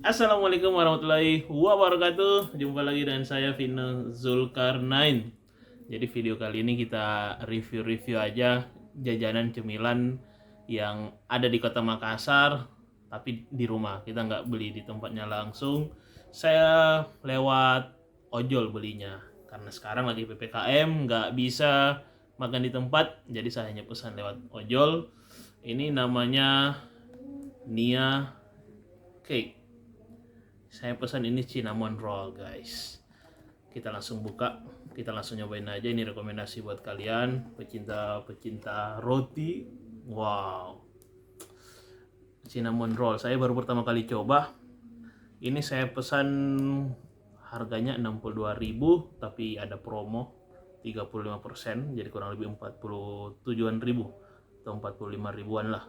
Assalamualaikum warahmatullahi wabarakatuh. Jumpa lagi dengan saya Vino Zulkarnain. Jadi video kali ini kita review-review aja jajanan cemilan yang ada di Kota Makassar, tapi di rumah. Kita nggak beli di tempatnya langsung. Saya lewat ojol belinya. Karena sekarang lagi PPKM, nggak bisa makan di tempat, jadi saya hanya pesan lewat ojol. Ini namanya Nia Cake. Saya pesan ini cinnamon roll, guys. Kita langsung buka, kita langsung nyobain aja. Ini rekomendasi buat kalian pecinta roti. Wow, cinnamon roll. Saya baru pertama kali coba. Ini saya pesan harganya 62.000, tapi ada promo 35%, jadi kurang lebih 47.000 atau 45 ribuan lah.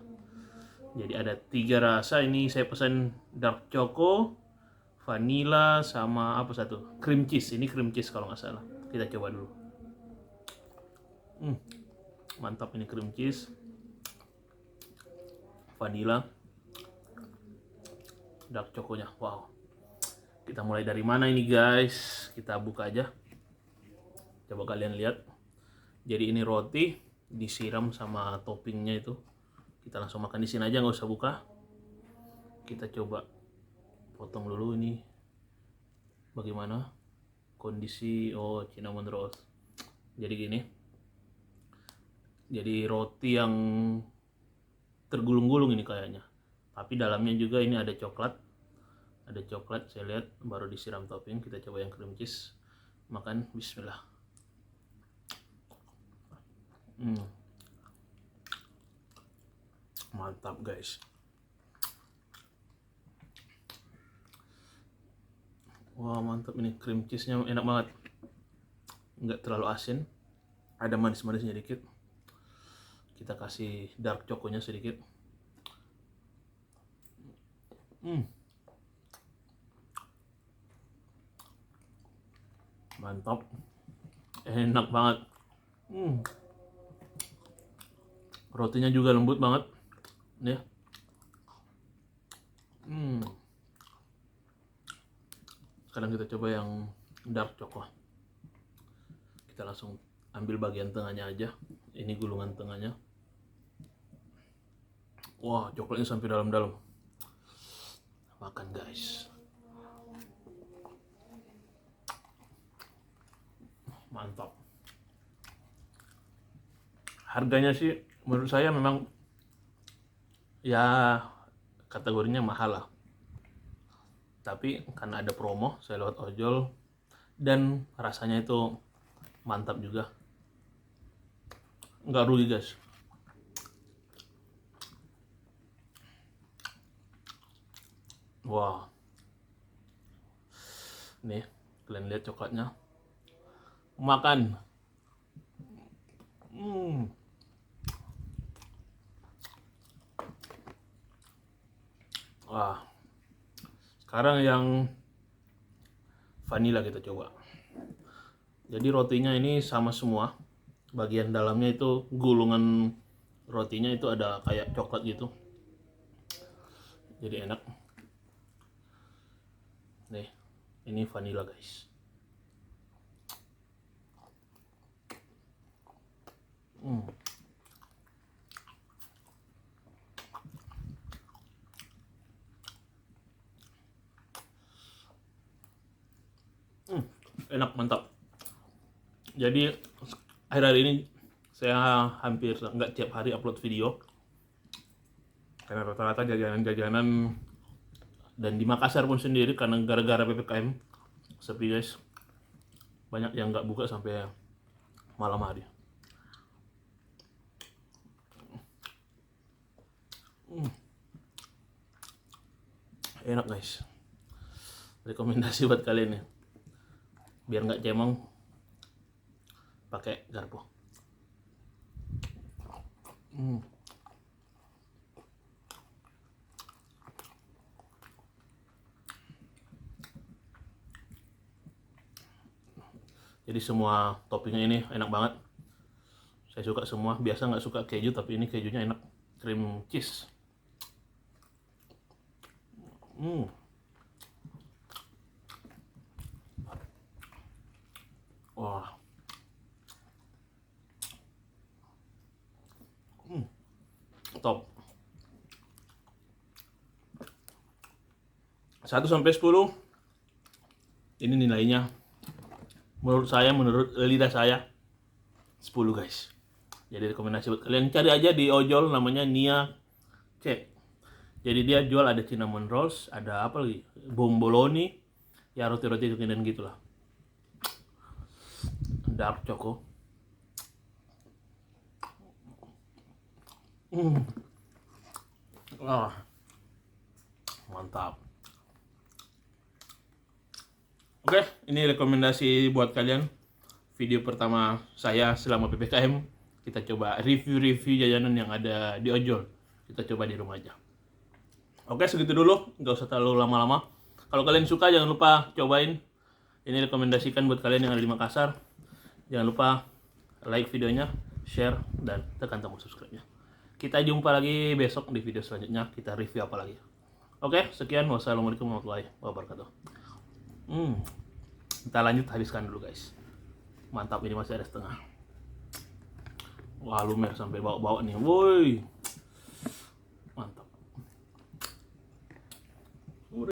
Jadi ada 3 rasa. Ini saya pesan dark choco, vanilla, sama apa satu, cream cheese. Ini cream cheese kalau nggak salah. Kita coba dulu. Mantap, ini cream cheese, vanilla, dark choconya. Wow. Kita mulai dari mana ini, guys? Kita buka aja. Coba kalian lihat. Jadi ini roti disiram sama toppingnya itu. Kita langsung makan di sini aja, nggak usah buka. Kita coba potong dulu ini. Bagaimana kondisi cinnamon rolls? Jadi gini. Jadi roti yang tergulung-gulung ini kayaknya. Tapi dalamnya juga ini ada coklat. Ada coklat, saya lihat, baru disiram topping. Kita coba yang cream cheese. Makan, bismillah. Mantap, guys. Wah, mantap, ini cream cheese-nya enak banget. Nggak terlalu asin. Ada manis-manisnya dikit. Kita kasih dark choconya sedikit. Mantap. Enak banget. Rotinya juga lembut banget. Ya. Sekarang kita coba yang dark choco. Kita langsung ambil bagian tengahnya aja. Ini gulungan tengahnya. Wah, coklatnya sampai dalam-dalam. Makan, guys. Mantap. Harganya sih menurut saya memang ya kategorinya mahal lah. Tapi karena ada promo, saya lewat ojol dan rasanya itu mantap juga. Nggak rugi, guys. Wah. Nih, kalian lihat coklatnya. Makan. Wah. Sekarang yang vanilla kita coba. Jadi rotinya ini sama semua. Bagian dalamnya itu gulungan rotinya itu ada kayak coklat gitu. Jadi enak. Nih, ini vanilla, guys. Enak, mantap. Jadi akhir-akhir ini saya hampir nggak tiap hari upload video karena rata-rata jajanan-jajanan, dan di Makassar pun sendiri karena gara-gara PPKM sepi, guys. Banyak yang nggak buka sampai malam hari. Enak, guys. Rekomendasi buat kalian ya, biar nggak cemong, pakai garpu. Jadi semua toppingnya ini enak banget. Saya suka semua. Biasa nggak suka keju, tapi ini kejunya enak. Cream cheese. 1 sampai 10 ini nilainya menurut saya, menurut lidah saya 10 guys. Jadi rekomendasi buat kalian, cari aja di ojol namanya Nia C. Jadi dia jual ada cinnamon rolls, ada apa lagi, bomboloni, ya roti-roti kekinian gitulah. Dark choco. Mantap. Oke, ini rekomendasi buat kalian. Video pertama saya selama PPKM. Kita coba review-review jajanan yang ada di ojol. Kita coba di rumah aja. Oke, segitu dulu. Nggak usah terlalu lama-lama. Kalau kalian suka, jangan lupa cobain. Ini rekomendasikan buat kalian yang ada di Makassar. Jangan lupa like videonya, share, dan tekan tombol subscribe-nya. Kita jumpa lagi besok di video selanjutnya. Kita review apa lagi. Oke, sekian. Wassalamualaikum warahmatullahi wabarakatuh. Kita lanjut, habiskan dulu guys. Mantap, ini masih ada setengah. Wah, lumer sampai bawa-bawa nih. Woi.